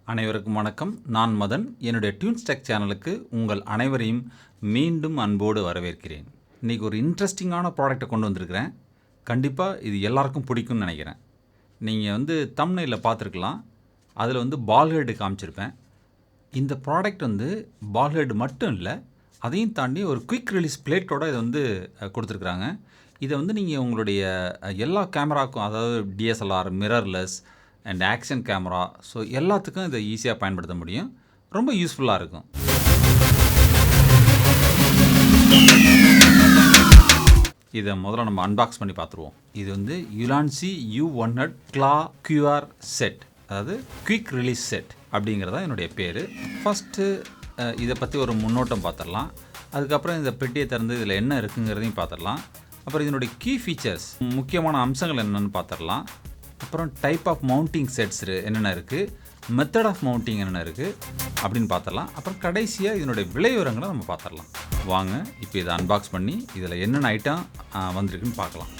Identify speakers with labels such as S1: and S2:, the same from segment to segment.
S1: அனைவருக்கும் வணக்கம். நான் மதன். என்னுடைய டியூன்ஸ் டெக் சேனலுக்கு உங்கள் அனைவரையும் மீண்டும் அன்போடு வரவேற்கிறேன். இன்றைக்கி ஒரு இன்ட்ரெஸ்டிங்கான ப்ராடக்ட்டை கொண்டு வந்திருக்கிறேன். கண்டிப்பாக இது எல்லாருக்கும் பிடிக்கும்னு நினைக்கிறேன். நீங்கள் தம்ப்நெயிலில் பார்த்துருக்கலாம். அதில் பால் ஹெட் காமிச்சிருப்பேன். இந்த ப்ராடக்ட் பால் ஹெட் மட்டும் இல்லை, அதையும் தாண்டி ஒரு குயிக் ரிலீஸ் பிளேட்டோட இதை கொடுத்துருக்குறாங்க. இதை நீங்கள் உங்களுடைய எல்லா கேமராக்கும், அதாவது DSLR, mirrorless and action camera, so எல்லாத்துக்கும் இதை ஈஸியாக பயன்படுத்த முடியும். ரொம்ப யூஸ்ஃபுல்லாக இருக்கும். இதை முதல்ல நம்ம அன்பாக்ஸ் பண்ணி பார்த்துருவோம். இது Ulanzi U-100 QR செட், அதாவது குயிக் ரிலீஸ் செட் அப்படிங்கிறதா என்னுடைய பேர். ஃபஸ்ட்டு இதை பற்றி ஒரு முன்னோட்டம் பார்த்துடலாம். அதுக்கப்புறம் இந்த பெட்டியை திறந்து இதில் என்ன இருக்குங்கிறதையும் பார்த்துடலாம். அப்புறம் இதனுடைய கீ ஃபீச்சர்ஸ், முக்கியமான அம்சங்கள் என்னென்னு பார்த்துடலாம். அப்புறம் டைப் ஆஃப் மவுண்டிங் செட்ஸ் என்னென்ன இருக்குது, மெத்தட் ஆஃப் மவுண்டிங் என்னென்ன இருக்குது அப்படின்னு பார்த்துடலாம். அப்புறம் கடைசியாக இதனுடைய விலை விவரங்களை நம்ம பார்த்துடலாம். வாங்க இப்போ இதை அன்பாக்ஸ் பண்ணி இதில் என்னென்ன ஐட்டம் வந்திருக்குன்னு பார்க்கலாம்.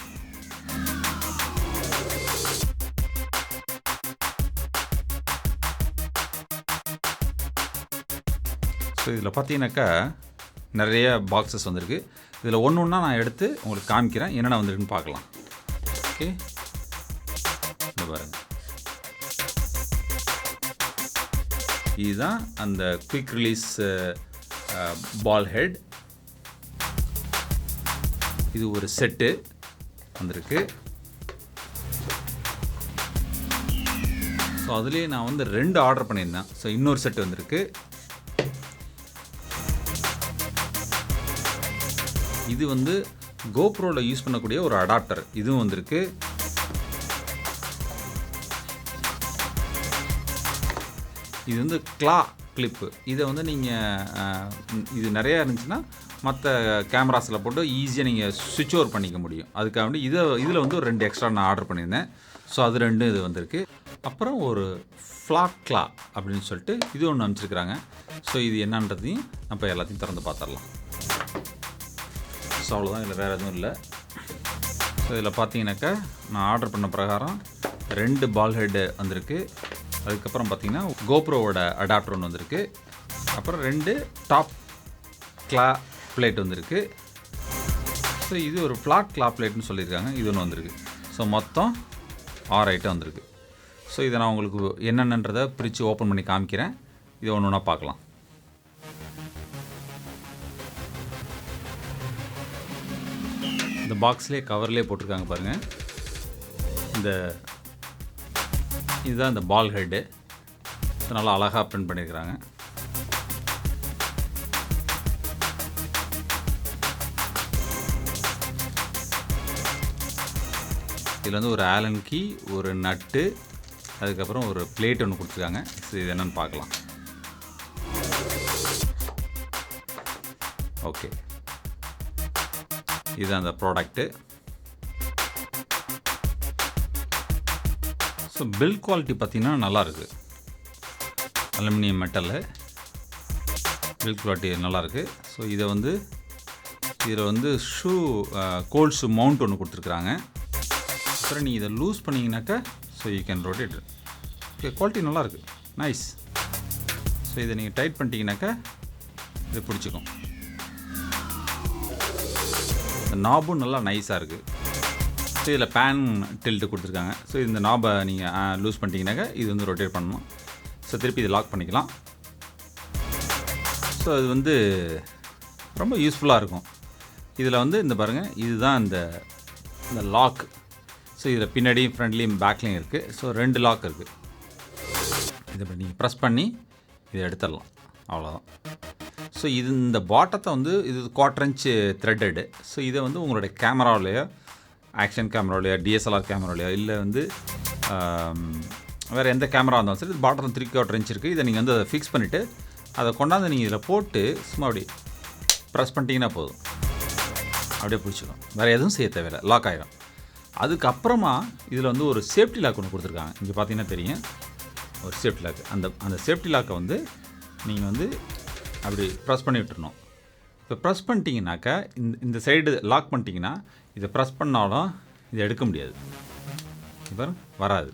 S1: ஸோ இதில் பார்த்தீங்கன்னாக்கா நிறைய பாக்ஸஸ் வந்திருக்கு. இதில் ஒன்று ஒன்றா நான் எடுத்து உங்களுக்கு காமிக்கிறேன், என்னென்ன வந்திருக்குன்னு பார்க்கலாம். ஓகே, பாருங்க. இதுதான் அந்த குயிக் ரிலீஸ் பால் ஹெட். இது ஒரு செட்டு வந்திருக்கு. ஸோ அதுலேயே நான் 2 ஆர்டர் பண்ணியிருந்தேன். ஸோ இன்னொரு செட்டு வந்திருக்கு. இது கோப்ரோவில் யூஸ் பண்ணக்கூடிய ஒரு அடாப்டர், இதுவும் வந்திருக்கு. இது கிளா கிளிப்பு. இதை நீங்கள் இது நிறையா இருந்துச்சுன்னா மற்ற கேமராஸில் போட்டு ஈஸியாக நீங்கள் சுவிட்ச் ஓவர் பண்ணிக்க முடியும். அதுக்காக வேண்டி இதில் ஒரு 2 எக்ஸ்ட்ரா நான் ஆர்டர் பண்ணியிருந்தேன். ஸோ அது 2 இது வந்திருக்கு. அப்புறம் ஒரு ஃப்ளாட் கிளா அப்படின்னு சொல்லிட்டு இது ஒன்று அனுப்பிச்சிருக்கிறாங்க. ஸோ இது என்னன்றதையும் நம்ம எல்லாத்தையும் திறந்து பார்த்துடலாம். ஸோ அவ்வளோதான், இதில் வேறு எதுவும் இல்லை. ஸோ இதில் பார்த்தீங்கன்னாக்கா நான் ஆர்டர் பண்ண பிரகாரம் 2 பால் ஹெட்டு வந்திருக்கு. அதுக்கப்புறம் பார்த்தீங்கன்னா கோப்ரோவோட அடாப்டர் ஒன்று வந்திருக்கு. அப்புறம் 2 டாப் கிளா பிளேட் வந்திருக்கு. ஸோ இது ஒரு ஃப்ளாட் கிளா பிளேட்னு சொல்லியிருக்காங்க, இது ஒன்று வந்திருக்கு. ஸோ மொத்தம் 6 ஐட்டம் வந்திருக்கு. ஸோ இதை நான் உங்களுக்கு என்னென்னன்றதை பிரித்து ஓப்பன் பண்ணி காமிக்கிறேன். இதை ஒன்று ஒன்றா பார்க்கலாம். இந்த பாக்ஸ்லேயே கவர்லேயே போட்டிருக்காங்க பாருங்கள். இதுதான் இந்த பால் ஹெட்டு. நல்லா அழகாக பிரிண்ட் பண்ணியிருக்கிறாங்க. இதில் ஒரு ஆலன் கீ, ஒரு நட்டு, அதுக்கப்புறம் ஒரு பிளேட் ஒன்று கொடுத்துருக்காங்க. ஸோ இது என்னென்னு பார்க்கலாம். ஓகே, இதுதான் அந்த ப்ராடக்ட்டு. ஸோ பில்ட் குவாலிட்டி பார்த்திங்கன்னா நல்லாயிருக்கு. அலுமினியம் மெட்டலு பில்ட் குவாலிட்டி நல்லாயிருக்கு. ஸோ இதில் ஷூ கோல்ட் ஷூ மவுண்ட் ஒன்று கொடுத்துருக்குறாங்க. அப்புறம் நீங்கள் இதை லூஸ் பண்ணிங்கனாக்கா so you can rotate. Okay, quality நல்லாயிருக்கு, நைஸ். ஸோ இதை நீங்கள் டைட் பண்ணிட்டீங்கனாக்கா இது பிடிச்சிக்கும். இந்த நாபும் நல்லா நைஸாக இருக்குது. ஸோ இதில் பேன் டில்ட்டு கொடுத்துருக்காங்க. ஸோ இந்த நாபை நீங்கள் லூஸ் பண்ணிட்டீங்கன்னாக்கா இது ரொட்டேட் பண்ணணும். ஸோ திருப்பி இது லாக் பண்ணிக்கலாம். ஸோ இது ரொம்ப யூஸ்ஃபுல்லாக இருக்கும். இதில் இந்த பாருங்கள், இதுதான் இந்த லாக். ஸோ இதில் பின்னாடியும் ஃப்ரண்ட்லேயும் பேக்லேயும் இருக்குது. ஸோ 2 லாக் இருக்குது. இதை நீங்கள் ப்ரெஸ் பண்ணி இதை எடுத்துடலாம், அவ்வளோதான். ஸோ இந்த பாட்டத்தை இது 1/4 இன்ச்சு த்ரெட்டடு. ஸோ இதை உங்களுடைய கேமராவிலையோ, ஆக்ஷன் கேமராவிலையோ, டிஎஸ்எல்ஆர் கேமராவிலையோ, இல்லை வேறு எந்த கேமரா இருந்தாலும் சரி, இது பாட்டம் 3/4 இன்ச் இருக்குது. இதை நீங்கள் அதை ஃபிக்ஸ் பண்ணிவிட்டு அதை கொண்டாந்து நீங்கள் இதில் போட்டு சும்மா அப்படி ப்ரெஸ் பண்ணிட்டீங்கன்னா போதும், அப்படியே பிடிச்சிடும். வேறு எதுவும் செய்ய தேவையில்லை, லாக் ஆகிடும். அதுக்கப்புறமா இதில் ஒரு சேஃப்டி லாக் ஒன்று கொடுத்துருக்காங்க. இங்கே பார்த்தீங்கன்னா தெரியும், ஒரு சேஃப்டி லாக். அந்த சேஃப்டி லாக்கை நீங்கள் அப்படி ப்ரெஸ் பண்ணி விட்டுறணும். இப்போ ப்ரெஸ் பண்ணிட்டீங்கன்னாக்கா இந்த சைடு லாக் பண்ணிட்டீங்கன்னா இதை ப்ரெஸ் பண்ணாலும் இதை எடுக்க முடியாது, இப்போ வராது.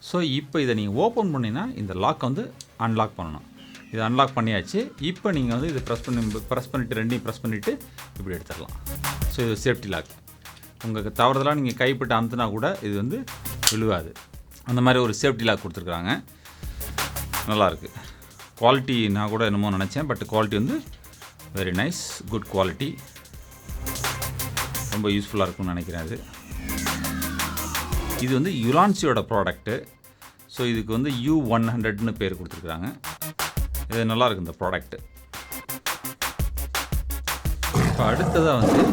S1: ஸோ இப்போ இதை நீங்கள் ஓப்பன் பண்ணிங்கன்னா இந்த லாக் வந்து அன்லாக் பண்ணணும். இது அன்லாக் பண்ணியாச்சு. இப்போ நீங்கள் வந்து இதை ப்ரெஸ் பண்ணிவிட்டு ரெண்டையும் ப்ரெஸ் பண்ணிவிட்டு இப்படி எடுத்துடலாம். ஸோ இது சேஃப்டி லாக். உங்களுக்கு தவறுதலாக நீங்கள் கைப்பட்டு அமுத்துனா கூட இது வந்து விழுவாது. அந்த மாதிரி ஒரு சேஃப்டி லாக் கொடுத்துருக்குறாங்க. நல்லாயிருக்கு. குவாலிட்டி நான் கூட என்னமோ நினச்சேன், பட் குவாலிட்டி வந்து வெரி நைஸ், குட் குவாலிட்டி. ரொம்ப யூஸ்ஃபுல்லாக இருக்கும்னு நினைக்கிறேன். இது வந்து யுலான்சியோட ப்ராடக்ட்டு. ஸோ இதுக்கு வந்து U-100ன்னு பேர் கொடுத்துருக்குறாங்க. இது நல்லாயிருக்கு இந்த ப்ராடக்ட்டு. இப்போ அடுத்ததாக வந்து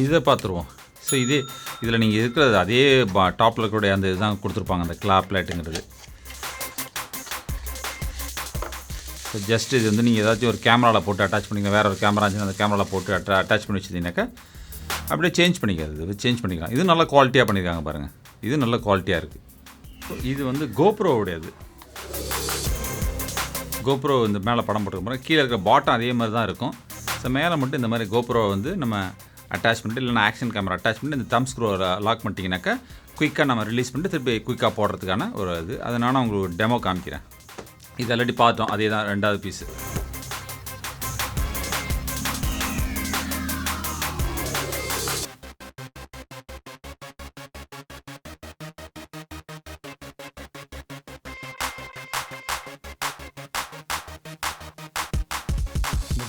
S1: இதை பார்த்துருவோம். ஸோ இதில் நீங்கள் இருக்கிறது அதே டாப்பில் இருக்கக்கூடிய அந்த இதுதான் கொடுத்துருப்பாங்க, அந்த கிளாப் லைட்டுங்கிறது. ஸோ ஜஸ்ட் இது வந்து நீங்கள் ஏதாச்சும் ஒரு கேமராவில் போட்டு அட்டாச் பண்ணிக்கலாம். வேறு ஒரு கேமரா இருந்துச்சுன்னா அந்த கேமராவில் போட்டு அட்டாச் பண்ணி வச்சுருந்தீங்கன்னாக்கா அப்படியே சேஞ்ச் பண்ணிக்கலாம். இது நல்ல குவாலிட்டியாக பண்ணியிருக்காங்க பாருங்கள். இது நல்ல குவாலிட்டியாக இருக்குது. இது வந்து கோப்ரோவுடையது. கோப்ரோ இந்த மேலே படம் போட்டுருக்க போகிறோம். கீழே இருக்கிற பாட்டம் அதே மாதிரி தான் இருக்கும். ஸோ மேலே மட்டும் இந்த மாதிரி கோப்ரோ வந்து நம்ம அட்டாச் பண்ணிட்டு, இல்லைனா ஆக்ஷன் கேமரா அட்டாச் பண்ணிட்டு இந்த தம் ஸ்க்ரூ லாக் பண்ணிட்டீங்கன்னாக்கா குயிக்காக நம்ம ரிலீஸ் பண்ணிட்டு திருப்பி குயிக்காக போடுறதுக்கான ஒரு இது. அதை நான் உங்களுக்கு டெமோ காமிக்கிறேன். இது ஆல்ரெடி பார்த்தோம், அதே தான் ரெண்டாவது பீஸு.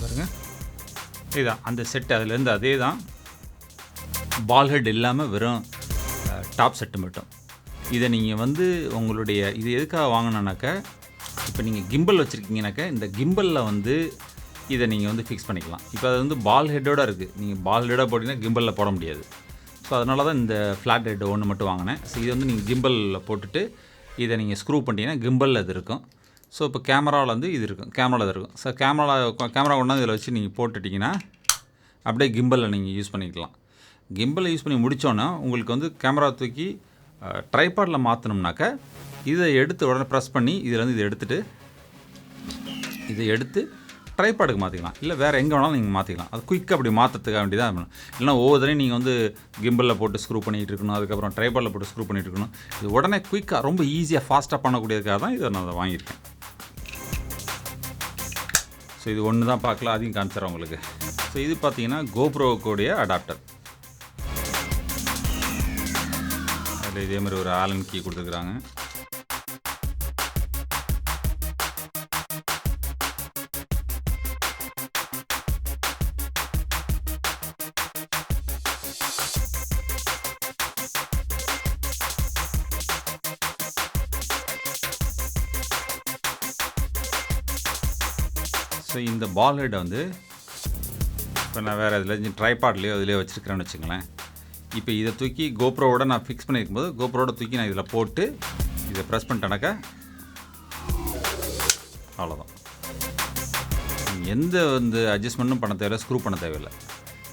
S1: பாருங்கள், இதுதான் அந்த செட்டு. அதுலேருந்து அதே தான், பால் ஹெட் இல்லாமல் வெறும் டாப் செட்டு மட்டும். இதை நீங்கள் வந்து உங்களுடைய இது எதுக்காக வாங்கினானாக்கா, இப்போ நீங்கள் கிம்பல் வச்சுருக்கீங்கனாக்கா இந்த கிம்பலில் வந்து இதை நீங்கள் வந்து ஃபிக்ஸ் பண்ணிக்கலாம். இப்போ அது வந்து பால் ஹெட்டோடு இருக்குது. நீங்கள் பால் ஹெட்டோட போட்டிங்கன்னா கிம்பலில் போட முடியாது. ஸோ அதனால தான் இந்த ஃப்ளாட் ஹெட் ஒன்று மட்டும் வாங்கினேன். ஸோ இது வந்து நீங்கள் கிம்பலில் போட்டுட்டு இதை நீங்கள் ஸ்க்ரூ பண்ணிட்டீங்கன்னா கிம்பலில் இது இருக்கும். ஸோ இப்போ கேமராவில் வந்து இது இருக்கும், கேமராவில் இருக்கும். ஸோ கேமரா கொண்டாந்து இதில் வச்சு நீங்கள் போட்டுட்டிங்கன்னா அப்படியே கிம்பலில் நீங்கள் யூஸ் பண்ணிக்கலாம். கிம்பலை யூஸ் பண்ணி முடித்தோன்னா உங்களுக்கு வந்து கேமரா தூக்கி ட்ரைபாடில் மாற்றணும்னாக்கா இதை எடுத்து உடனே ப்ரெஸ் பண்ணி இதில் வந்து இதை எடுத்து ட்ரைபாடுக்கு மாற்றிக்கலாம். இல்லை வேறு எங்கே வேணாலும் நீங்கள் மாற்றிக்கலாம். அது குயிக்காக அப்படி மாற்றத்துக்காக வேண்டியதாக இருக்கணும். இல்லைனா ஒவ்வொருத்தரையும் நீங்கள் வந்து கிம்பலில் போட்டு ஸ்க்ரூ பண்ணிகிட்டு இருக்கணும், அதுக்கப்புறம் ட்ரைபாடில் போட்டு ஸ்க்ரூ பண்ணிகிட்டு இருக்கணும். இது உடனே குயிக்காக ரொம்ப ஈஸியாக ஃபாஸ்ட்டாக பண்ணக்கூடியதுக்காக தான் இதை நான் வாங்கியிருக்கேன். ஸோ இது ஒன்று தான் பார்க்கலாம், அதையும் காமிச்சிடறேன் உங்களுக்கு. ஸோ இது பார்த்தீங்கன்னா கோப்ரோவுக்குடைய அடாப்டர். அதில் இதே மாதிரி ஒரு ஆலன் கீ கொடுத்துருக்குறாங்க. ஸோ இந்த பால் ஹெட்டை வந்து இப்போ நான் வேறு இதில் ட்ரைபாட்லேயோ இதிலே வச்சுருக்கிறேன்னு வச்சுங்களேன். இப்போ இதை தூக்கி கோப்ரோவோட நான் ஃபிக்ஸ் பண்ணியிருக்கும்போது கோப்ரோவோட தூக்கி நான் இதில் போட்டு இதை ப்ரெஸ் பண்ணிட்டேனாக்கா அவ்வளோதான். எந்த வந்து அட்ஜஸ்ட்மெண்ட்டும் பண்ண தேவையில்லை, ஸ்க்ரூ பண்ண தேவையில்லை.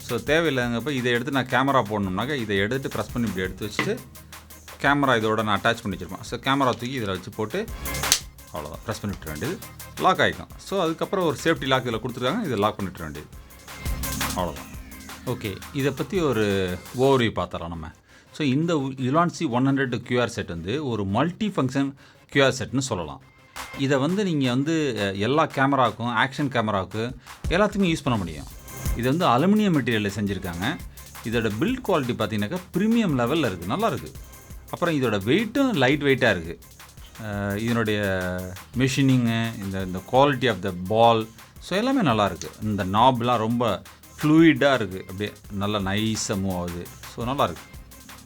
S1: ஸோ தேவையில்லைங்கப்போ இதை எடுத்து நான் கேமரா போடணும்னாக்கா இதை எடுத்து ப்ரெஸ் பண்ணி இப்படி எடுத்து வச்சுட்டு கேமரா இதோட நான் அட்டாச் பண்ணி வச்சுருப்பேன். ஸோ கேமரா தூக்கி இதில் வச்சு போட்டு அவ்வளோதான், ப்ரெஸ் பண்ணி விட்டுற வேண்டியது, லாக் ஆகிக்கும். ஸோ அதுக்கப்புறம் ஒரு சேஃப்டி லாக் இதில் கொடுத்துருக்காங்க, இதை லாக் பண்ணிவிட வேண்டியது, அவ்வளோதான். ஓகே, இதை பற்றி ஒரு ஓவர்வியூ பார்த்துடலாம் நம்ம. ஸோ இந்த Ulanzi 100 QR செட் வந்து ஒரு மல்டி ஃபங்க்ஷன் QR செட்னு சொல்லலாம். இதை வந்து நீங்கள் வந்து எல்லா கேமராவுக்கும், ஆக்ஷன் கேமராவுக்கு எல்லாத்துக்குமே யூஸ் பண்ண முடியும். இது வந்து அலுமினியம் மெட்டீரியலில் செஞ்சுருக்காங்க. இதோட பில்ட் குவாலிட்டி பார்த்தீங்கன்னாக்கா ப்ரீமியம் லெவலில் இருக்குது, நல்லாயிருக்கு. அப்புறம் இதோட வெயிட்டும் லைட் வெயிட்டாக இருக்குது. இதனுடைய மெஷினிங்கு, இந்த quality of the ball, so எல்லாமே நல்லாயிருக்கு. இந்த நாப்லாம் ரொம்ப ஃப்ளூயிடாக இருக்குது, அப்படியே நல்லா நைஸாக மூவ் ஆகுது. ஸோ நல்லாயிருக்கு.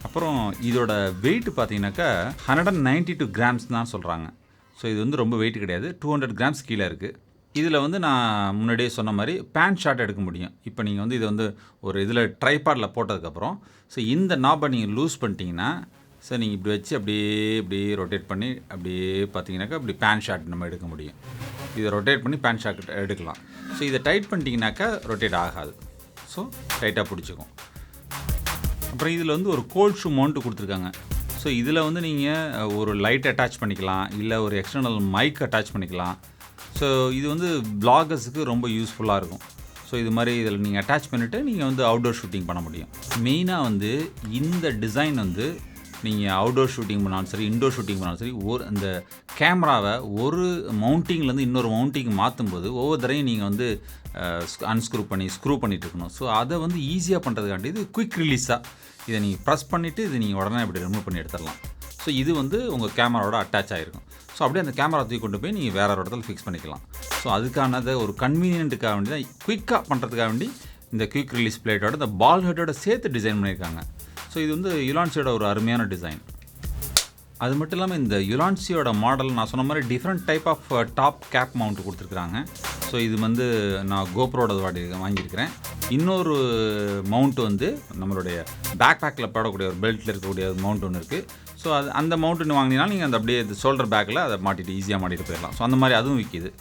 S1: அப்புறம் இதோட வெயிட் பார்த்தீங்கன்னாக்கா 192 கிராம்ஸ் தான் சொல்கிறாங்க. ஸோ இது வந்து ரொம்ப வெயிட் கிடையாது, 200 கிராம்ஸ் கீழே இருக்குது. இதில் வந்து நான் முன்னாடியே சொன்ன மாதிரி பேன் ஷாட் எடுக்க முடியும். இப்போ நீங்கள் வந்து இதை வந்து ஒரு இதில் ட்ரைபாடில் போட்டதுக்கப்புறம் ஸோ இந்த நாப்பை நீங்கள் லூஸ் பண்ணிட்டீங்கன்னா, ஸோ நீங்கள் இப்படி வச்சு அப்படியே ரொட்டேட் பண்ணி அப்படியே பார்த்தீங்கன்னாக்கா அப்படி பேன் ஷாட் நம்ம எடுக்க முடியும். இதை ரொட்டேட் பண்ணி பேன் ஷாட் எடுக்கலாம். ஸோ இதை டைட் பண்ணிட்டீங்கன்னாக்கா ரொட்டேட் ஆகாது. ஸோ டைட்டாக பிடிச்சிக்கும். அப்புறம் இதில் வந்து ஒரு கோல்ட் ஷூ மவுண்ட்டு கொடுத்துருக்காங்க. ஸோ இதில் வந்து நீங்கள் ஒரு லைட் அட்டாச் பண்ணிக்கலாம், இல்லை ஒரு எக்ஸ்டர்னல் மைக் அட்டாச் பண்ணிக்கலாம். ஸோ இது வந்து பிளாகர்ஸுக்கு ரொம்ப யூஸ்ஃபுல்லாக இருக்கும். ஸோ இது மாதிரி இதில் நீங்கள் அட்டாச் பண்ணிவிட்டு நீங்கள் வந்து அவுட்டோர் ஷூட்டிங் பண்ண முடியும். மெயினாக வந்து இந்த டிசைன் வந்து நீங்கள் அவுட்டோர் ஷூட்டிங் பண்ணாலும் சரி, இன்டோர் ஷூட்டிங் பண்ணாலும் சரி, அந்த கேமராவை ஒரு மவுண்டிங்லேருந்து இன்னொரு மவுண்டிங் மாற்றும்போது ஒவ்வொரு தடவையும் நீங்கள் வந்து அன்ஸ்க்ரூ பண்ணிட்டு இருக்கணும். ஸோ அதை வந்து ஈஸியாக பண்ணுறதுக்காண்டி இது குயிக் ரிலீஸாக இதை நீங்கள் ப்ரெஸ் பண்ணிவிட்டு இது நீங்கள் உடனே இப்படி ரிமூவ் பண்ணி எடுத்துடலாம். ஸோ இது வந்து உங்கள் கேமராவோட அட்டாச் ஆகிருக்கும். ஸோ அப்படியே அந்த கேமரா தூக்கி கொண்டு போய் நீங்கள் வேறு ஒரு இடத்துல ஃபிக்ஸ் பண்ணிக்கலாம். ஸோ அதுக்கானதை ஒரு கன்வீனியன்ட்டுக்காக வேண்டி தான், குயிக்காக பண்ணுறதுக்காக வேண்டி இந்த குயிக் ரிலீஸ் பிளேட்டோட இந்த பால் ஹெட்டோட சேர்த்து டிசைன் பண்ணியிருக்காங்க. ஸோ இது வந்து யுலான்சியோட ஒரு அருமையான டிசைன். அது மட்டும் இல்லாமல் இந்த யுலான்சியோட மாடல் நான் சொன்ன மாதிரி different type of top cap mount கொடுத்துருக்குறாங்க. ஸோ இது வந்து நான் கோப்ரோட வாங்கியிருக்கிறேன். இன்னொரு மவுண்ட் வந்து நம்மளுடைய பேக் பேக்கில் போடக்கூடிய ஒரு பெல்ட்டில் இருக்கக்கூடிய ஒரு மவுண்ட் ஒன்று இருக்குது. ஸோ அந்த மவுண்ட்டு வாங்கினீங்கன்னா நீங்கள் அந்த அப்படியே ஷோல்டர் பேக்கில் அதை மாட்டிட்டு ஈஸியாக மாட்டிட்டு போயிடலாம். ஸோ அந்த மாதிரி அதுவும் விற்கிது.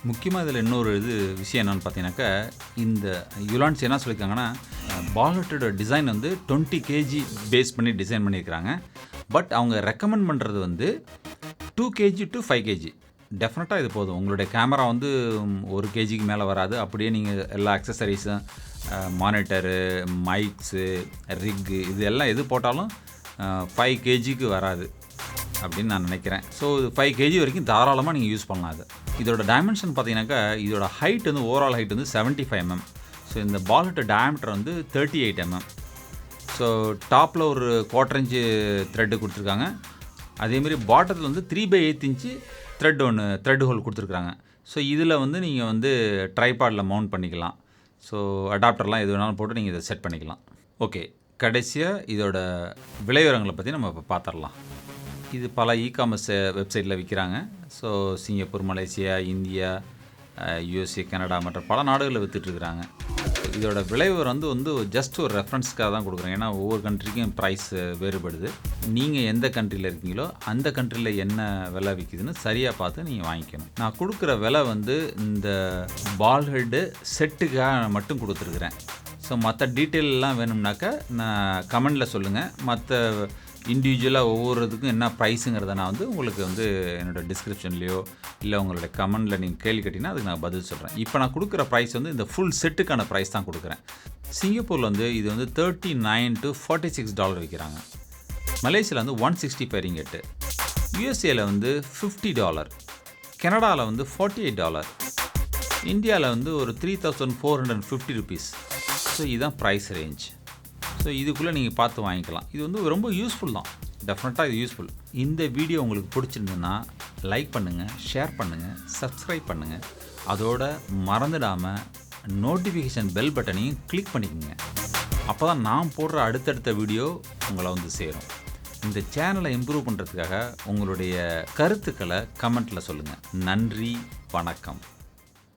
S1: முக்கியமாக இதில் இன்னொரு விஷயம் என்னென்னு பார்த்தீங்கன்னாக்கா, இந்த யுலான்சி என்ன சொல்லியிருக்காங்கன்னா, பால் ஹெட்டோட டிசைன் வந்து 20 kg பேஸ் பண்ணி டிசைன் பண்ணியிருக்கிறாங்க. பட் அவங்க ரெக்கமெண்ட் பண்ணுறது வந்து 2 kg to 5 kg. டெஃபினட்டாக இது போதும். உங்களுடைய கேமரா வந்து 1 kgக்கு மேலே வராது. அப்படியே நீங்கள் எல்லா அக்சசரிஸும், மானிட்டரு, மைக்ஸு, ரிக்கு இது எல்லாம் எது போட்டாலும் 5 kgக்கு வராது அப்படின்னு நான் நினைக்கிறேன். ஸோ 5 kg வரைக்கும் தாராளமாக நீங்கள் யூஸ் பண்ணலாம். அது இதோட டைமென்ஷன் பார்த்தீங்கன்னாக்கா, இதோட ஹைட் வந்து ஓவரால் ஹைட் வந்து 75 mm. ஸோ இந்த பால் ஹெட் டயாமீட்டர் வந்து 38 mm. ஸோ டாப்பில் ஒரு 1/4 inch த்ரெட்டு கொடுத்துருக்காங்க. அதேமாரி பாட்டத்தில் வந்து 3/8 inch த்ரெட் ஹோல் கொடுத்துருக்குறாங்க. ஸோ இதில் வந்து நீங்கள் வந்து ட்ரைபாடில் மவுண்ட் பண்ணிக்கலாம். ஸோ அடாப்டர்லாம் எது வேணாலும் போட்டு நீங்கள் இதை செட் பண்ணிக்கலாம். ஓகே, கடைசியாக இதோட விலைவிவரங்களை பற்றி நம்ம இப்போ பார்த்துடலாம். இது பல இ-காமர்ஸ் வெப்சைட்டில் விற்கிறாங்க. So Singapore, Malaysia, India, USA, Canada மற்ற பல நாடுகளில் விற்றுட்ருக்குறாங்க. இதோட விலைவிவரம் வந்து ஜஸ்ட் ஒரு ரெஃபரன்ஸ்க்காக தான் கொடுக்குறேன். ஏன்னா ஒவ்வொரு கண்ட்ரிக்கும் ப்ரைஸ் வேறுபடுது. நீங்கள் எந்த கண்ட்ரியில் இருக்கீங்களோ அந்த கண்ட்ரியில் என்ன விலை விற்கிதுன்னு சரியாக பார்த்து நீங்கள் வாங்கிக்கணும். நான் கொடுக்குற விலை வந்து இந்த பால் ஹெட்டு செட்டுக்காக மட்டும் கொடுத்துருக்குறேன். ஸோ மற்ற டீட்டெயிலெலாம் வேணும்னாக்கா நான் கமெண்டில் சொல்லுங்கள். மற்ற இண்டிவிஜுவலாக ஒவ்வொரு இதுக்கும் என்ன ப்ரைஸுங்கிறத நான் வந்து உங்களுக்கு வந்து என்னோடய டிஸ்கிரிப்ஷன்லேயோ இல்லை உங்களோட கமெண்டில் நீங்கள் கேள்வி கேட்டிங்கன்னா அதுக்கு நான் பதில் சொல்கிறேன். இப்போ நான் கொடுக்குற ப்ரைஸ் வந்து இந்த ஃபுல் செட்டுக்கான ப்ரைஸ் தான் கொடுக்குறேன். சிங்கப்பூரில் வந்து இது வந்து $39 to $46 விற்கிறாங்க. மலேசியாவில் வந்து $165 ரிங்கெட்டு, யூஎஸ்ஏயில் வந்து $50, கனடாவில் வந்து $48, இந்தியாவில் வந்து ஒரு $3,450. ஸோ இதுதான் ப்ரைஸ் ரேஞ்ச். ஸோ இதுக்குள்ளே நீங்கள் பார்த்து வாங்கிக்கலாம். இது வந்து ரொம்ப யூஸ்ஃபுல் தான். டெஃபினட்டாக இது யூஸ்ஃபுல். இந்த வீடியோ உங்களுக்கு பிடிச்சிருந்ததுன்னா லைக் பண்ணுங்கள், ஷேர் பண்ணுங்கள், சப்ஸ்கிரைப் பண்ணுங்கள். அதோட மறந்துடாமல் நோட்டிஃபிகேஷன் பெல் பட்டனையும் கிளிக் பண்ணிக்கோங்க. அப்போ தான் நான் போடுற அடுத்தடுத்த வீடியோ உங்களை வந்து சேரும். இந்த சேனலை இம்ப்ரூவ் பண்ணுறதுக்காக உங்களுடைய கருத்துக்களை கமெண்ட்டில் சொல்லுங்கள். நன்றி, வணக்கம்.